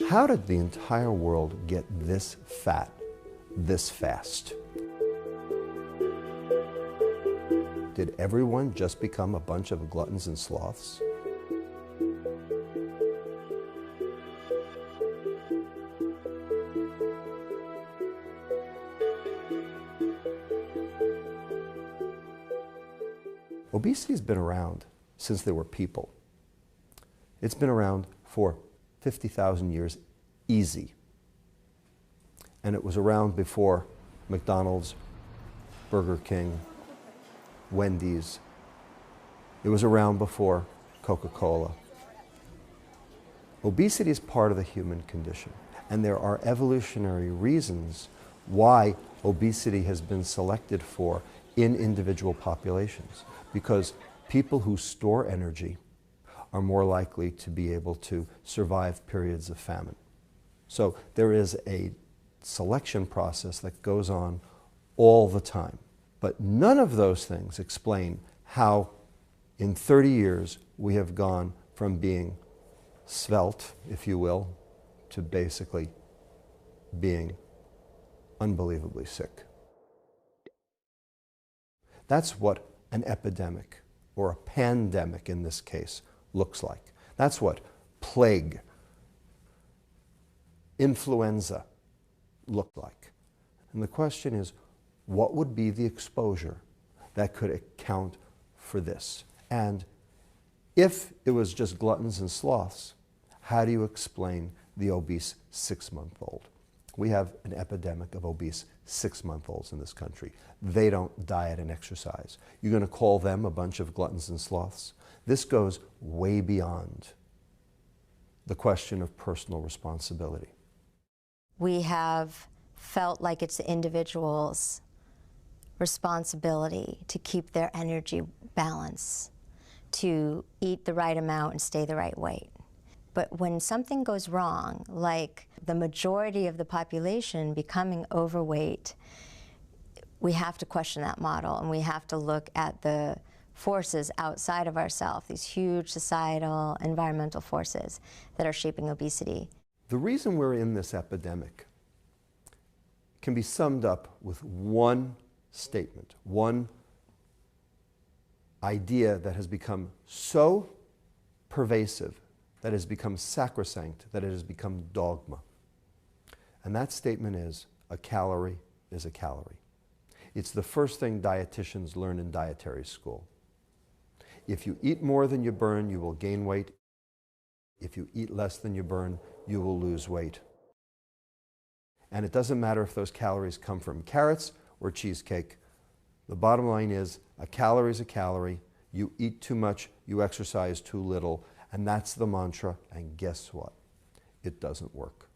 How did the entire world get this fat, this fast? Did everyone just become a bunch of gluttons and sloths? Obesity has been around since there were people. It's been around for 50,000 years, easy. And it was around before McDonald's, Burger King, Wendy's. It was around before Coca-Cola. Obesity is part of the human condition, and there are evolutionary reasons why obesity has been selected for in individual populations, because people who store energy are more likely to be able to survive periods of famine. So there is a selection process that goes on all the time. But none of those things explain how in 30 years we have gone from being svelte, if you will, to basically being unbelievably sick. That's what an epidemic, or a pandemic in this case, looks like. That's what plague, influenza looked like. And the question is, what would be the exposure that could account for this? And if it was just gluttons and sloths, how do you explain the obese 6-month-old? We have an epidemic of obese 6-month-olds in this country. They don't diet and exercise. You're going to call them a bunch of gluttons and sloths? This goes way beyond the question of personal responsibility. We have felt like it's the individual's responsibility to keep their energy balance, to eat the right amount and stay the right weight. But when something goes wrong, like the majority of the population becoming overweight, we have to question that model, and we have to look at the forces outside of ourselves, these huge societal, environmental forces that are shaping obesity. The reason we're in this epidemic can be summed up with one statement, one idea that has become so pervasive, that has become sacrosanct, that it has become dogma. And that statement is, a calorie is a calorie. It's the first thing dietitians learn in dietary school. If you eat more than you burn, you will gain weight. If you eat less than you burn, you will lose weight. And it doesn't matter if those calories come from carrots or cheesecake. The bottom line is, a calorie is a calorie. You eat too much, you exercise too little, and that's the mantra. And guess what? It doesn't work.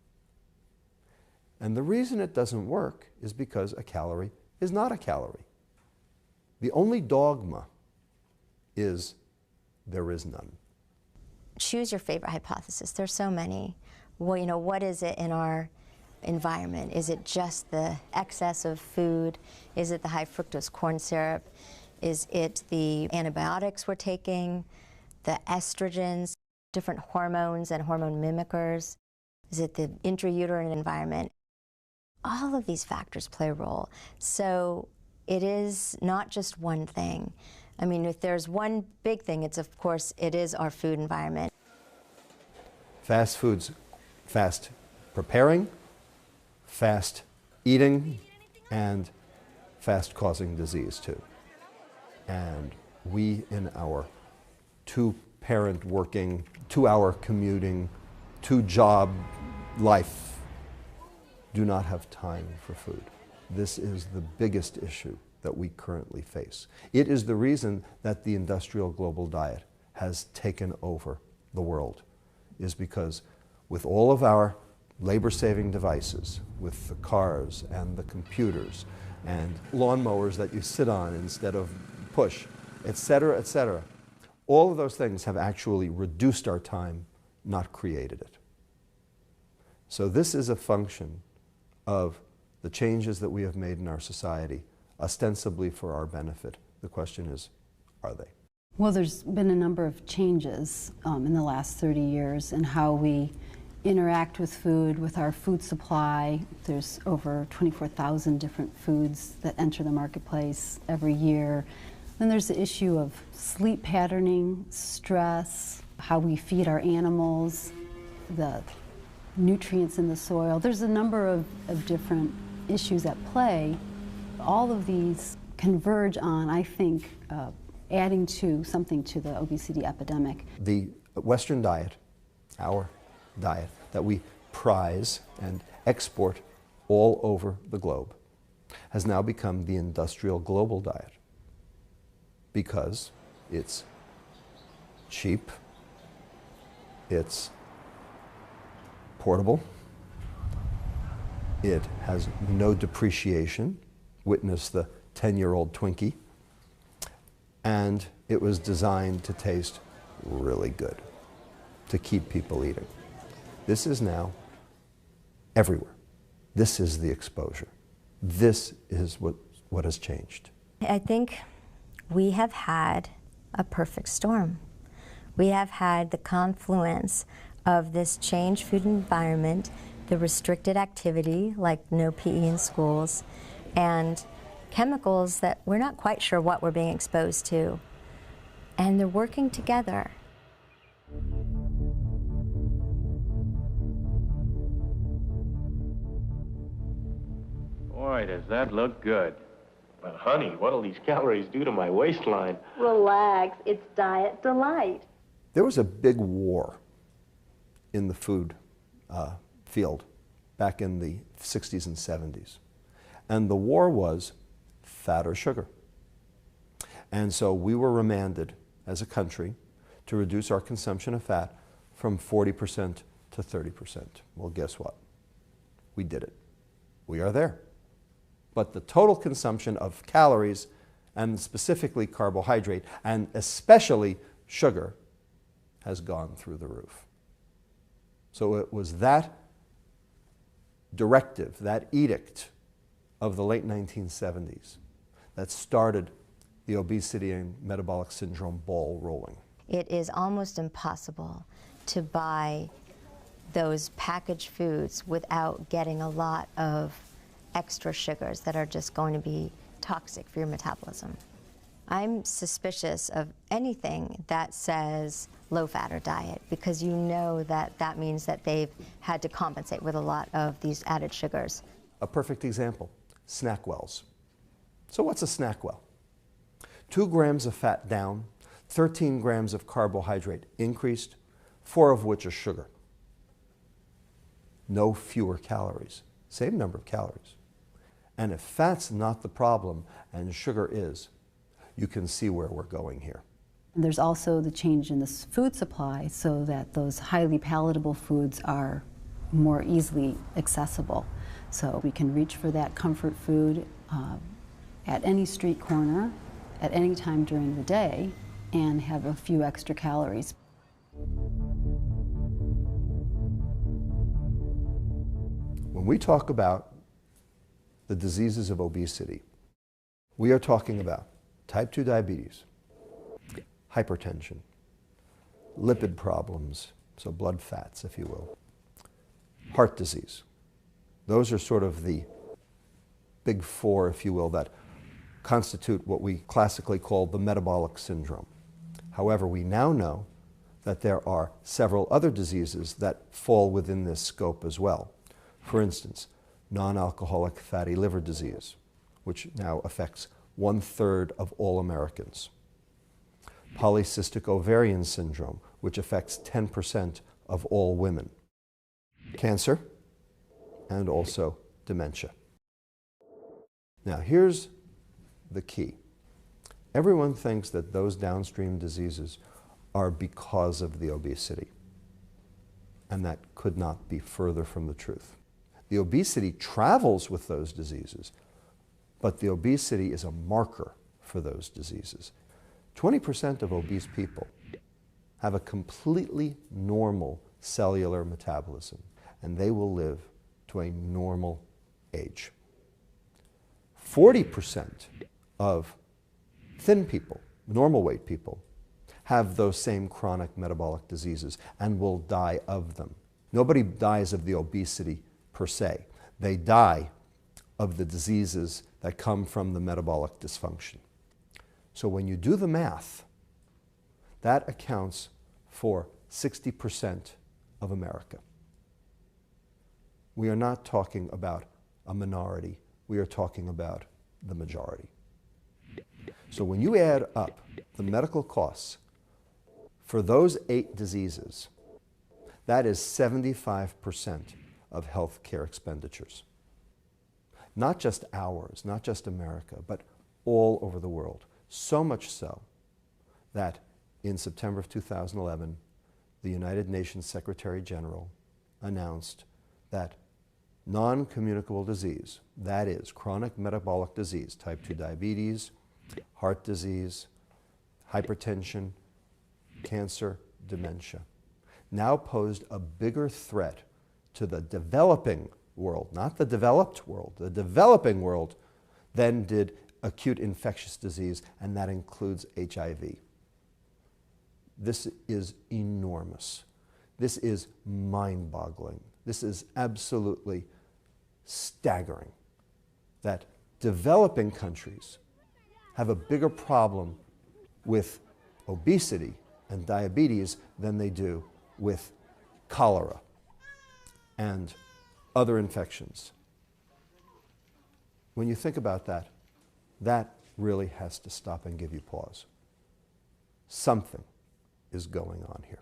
And the reason it doesn't work is because a calorie is not a calorie. The only dogma is there is none. Choose your favorite hypothesis. There's so many. Well, what is it in our environment? Is it just the excess of food? Is it the high fructose corn syrup? Is it the antibiotics we're taking, the estrogens, different hormones and hormone mimickers? Is it the intrauterine environment? All of these factors play a role. So it is not just one thing. I mean, if there's one big thing, it's of course, it is our food environment. Fast foods, fast preparing, fast eating, and fast causing disease too. And we in our 2-parent working, 2-hour commuting, 2-job life do not have time for food. This is the biggest issue that we currently face. It is the reason that the industrial global diet has taken over the world, is because with all of our labor-saving devices, with the cars and the computers and lawnmowers that you sit on instead of push, etc., all of those things have actually reduced our time, not created it. So this is a function of the changes that we have made in our society, ostensibly for our benefit. The question is, are they? Well, there's been a number of changes in the last 30 years in how we interact with food, with our food supply. There's over 24,000 different foods that enter the marketplace every year. Then there's the issue of sleep patterning, stress, how we feed our animals, the nutrients in the soil. There's a number of different issues at play. All of these converge on, I think, adding to something to the obesity epidemic. The Western diet, our diet, that we prize and export all over the globe, has now become the industrial global diet because it's cheap, it's portable, it has no depreciation, witness the 10-year-old Twinkie, and it was designed to taste really good, to keep people eating. This is now everywhere. This is the exposure. This is what has changed. I think we have had a perfect storm. We have had the confluence of this changed food environment, the restricted activity like no PE in schools, and chemicals that we're not quite sure what we're being exposed to. And they're working together. Boy, does that look good. But honey, what'll these calories do to my waistline? Relax, it's diet delight. There was a big war in the food field back in the 60s and 70s. And the war was fat or sugar. And so we were remanded as a country to reduce our consumption of fat from 40% to 30%. Well, guess what? We did it. We are there. But the total consumption of calories, and specifically carbohydrate, and especially sugar, has gone through the roof. So it was that directive, that edict of the late 1970s that started the obesity and metabolic syndrome ball rolling. It is almost impossible to buy those packaged foods without getting a lot of extra sugars that are just going to be toxic for your metabolism. I'm suspicious of anything that says low-fat or diet because you know that that means that they've had to compensate with a lot of these added sugars. A perfect example, snack wells. So what's a snack well? 2 grams of fat down, 13 grams of carbohydrate increased, 4 of which are sugar. No fewer calories, same number of calories. And if fat's not the problem and sugar is, you can see where we're going here. There's also the change in the food supply so that those highly palatable foods are more easily accessible. So we can reach for that comfort food at any street corner, at any time during the day, and have a few extra calories. When we talk about the diseases of obesity, we are talking about type 2 diabetes, hypertension, lipid problems, so blood fats, if you will, heart disease. Those are sort of the big 4, if you will, that constitute what we classically call the metabolic syndrome. However, we now know that there are several other diseases that fall within this scope as well. For instance, non-alcoholic fatty liver disease, which now affects 1/3 of all Americans. Polycystic ovarian syndrome, which affects 10% of all women. Cancer, and also dementia. Now here's the key. Everyone thinks that those downstream diseases are because of the obesity, and that could not be further from the truth. The obesity travels with those diseases, but the obesity is a marker for those diseases. 20% of obese people have a completely normal cellular metabolism, and they will live to a normal age. 40% of thin people, normal weight people, have those same chronic metabolic diseases and will die of them. Nobody dies of the obesity per se. They die of the diseases that come from the metabolic dysfunction. So when you do the math, that accounts for 60% of America. We are not talking about a minority. We are talking about the majority. So when you add up the medical costs for those 8 diseases, that is 75% of health care expenditures. Not just ours, not just America, but all over the world. So much so that in September of 2011, the United Nations Secretary General announced that non-communicable disease, that is chronic metabolic disease, type 2 diabetes, heart disease, hypertension, cancer, dementia, now posed a bigger threat to the developing world, not the developed world, the developing world, than did acute infectious disease, and that includes HIV. This is enormous. This is mind-boggling. This is absolutely staggering that developing countries have a bigger problem with obesity and diabetes than they do with cholera and other infections. When you think about that, that really has to stop and give you pause. Something is going on here.